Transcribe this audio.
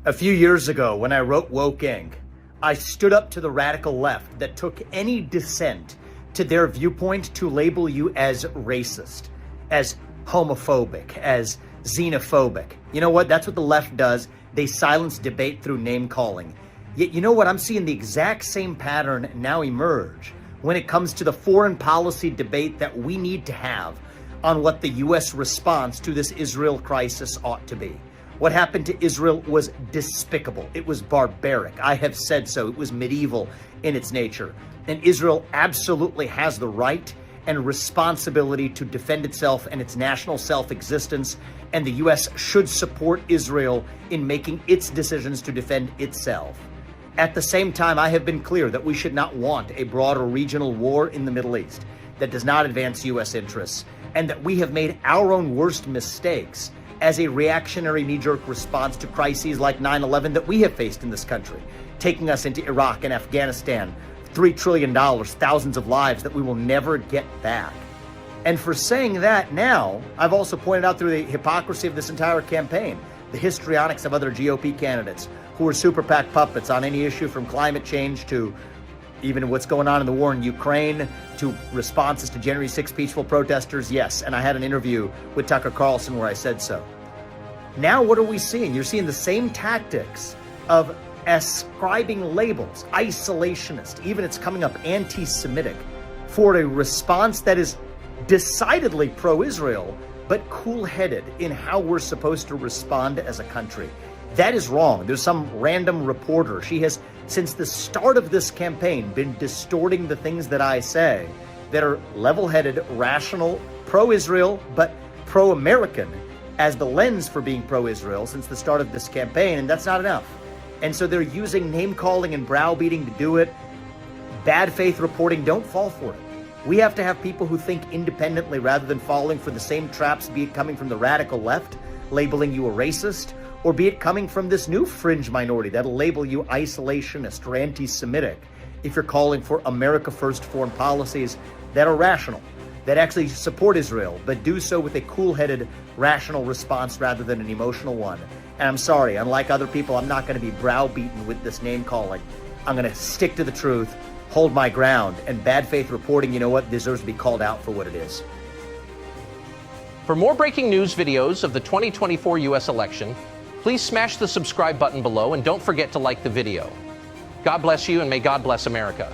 A few years ago, when I wrote Woke Inc., I stood up to the radical left that took any dissent to their viewpoint to label you as racist, as homophobic, as xenophobic. You know what? That's what the left does. They silence debate through name calling. Yet, you know what? I'm seeing the exact same pattern now emerge when it comes to the foreign policy debate that we need to have on what the U.S. response to this Israel crisis ought to be. What happened to Israel was despicable. It was barbaric. I have said so. It was medieval in its nature. And Israel absolutely has the right and responsibility to defend itself and its national self-existence. And the U.S. should support Israel in making its decisions to defend itself. At the same time, I have been clear that we should not want a broader regional war in the Middle East that does not advance U.S. interests, and that we have made our own worst mistakes as a reactionary knee-jerk response to crises like 9/11 that we have faced in this country, taking us into Iraq and Afghanistan, $3 trillion, thousands of lives that we will never get back. And for saying that now, I've also pointed out through the hypocrisy of this entire campaign, the histrionics of other GOP candidates who are super PAC puppets on any issue from climate change to even what's going on in the war in Ukraine, to responses to January 6 peaceful protesters. Yes, and I had an interview with Tucker Carlson where I said so. Now what are we seeing? You're seeing the same tactics of ascribing labels, isolationist, even it's coming up anti-Semitic, for a response that is decidedly pro-Israel, but cool-headed in how we're supposed to respond as a country. That is wrong. There's some random reporter. She has, since the start of this campaign, been distorting the things that I say that are level-headed, rational, pro-Israel, but pro-American as the lens for being pro-Israel since the start of this campaign, and that's not enough. And so they're using name-calling and browbeating to do it. Bad faith reporting, don't fall for it. We have to have people who think independently rather than falling for the same traps, be it coming from the radical left, labeling you a racist, or be it coming from this new fringe minority that'll label you isolationist or anti-Semitic if you're calling for America First foreign policies that are rational, that actually support Israel, but do so with a cool-headed, rational response rather than an emotional one. And I'm sorry, unlike other people, I'm not going to be browbeaten with this name-calling. I'm going to stick to the truth, hold my ground, and bad faith reporting, you know what, deserves to be called out for what it is. For more breaking news videos of the 2024 U.S. election, please smash the subscribe button below and don't forget to like the video. God bless you and may God bless America.